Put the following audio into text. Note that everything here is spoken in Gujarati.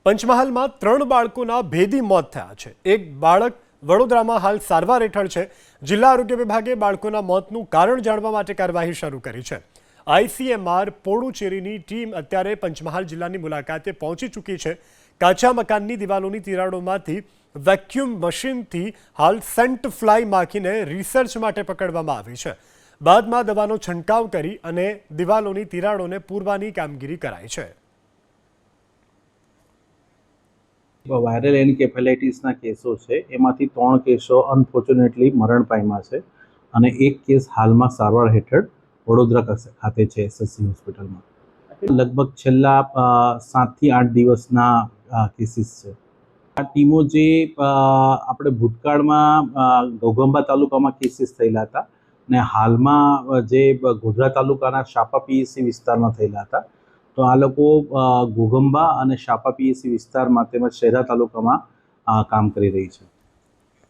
પંચમહાલમાં 3 બાળકોના ભેદી મોત થયા છે। એક બાળક વડોદરામાં હાલ સારવાર હેઠળ છે। જિલ્લા આરોગ્ય વિભાગે બાળકોના મોતનું કારણ જાણવા માટે કાર્યવાહી શરૂ કરી છે। આઈસીએમઆર પોડુચેરીની ટીમ અત્યારે પંચમહાલ જિલ્લાની મુલાકાતે પહોંચી ચૂકી છે। કાચા મકાનની દિવાલોની તિરાડોમાંથી વેક્યુમ મશીનથી હાલ સેન્ટ ફ્લાય માખીને રિસર્ચ માટે પકડવામાં આવી છે। બાદમાં દવાનો છંટકાવ કરી અને દિવાલોની તિરાડોને પૂરવાની કામગીરી કરાઈ છે। વાયરલ એન્કેફેલાઇટિસના કેસો છે, એમાંથી 3 કેસો અનફોર્ચ્યુનેટલી મરણ પામ્યા છે અને એક કેસ હાલમાં સારવાર હેઠળ વડોદરા ખાતે છે એસએસસી હોસ્પિટલમાં। લગભગ છેલ્લા 7 થી 8 દિવસના કેસીસ છે। આ ટીમો જે આપણે ભૂતકાળમાં ઘોઘંબા તાલુકામાં કેસીસ થયેલા હતા અને હાલમાં જે ગોધરા તાલુકાના શાપા પીએસસી વિસ્તારમાં થયેલા હતા, તો આ લોકો ઘોઘંબા અને શાપા પીએસસી વિસ્તારમાં તેમજ શહેરા તાલુકામાં કામ કરી રહી છે।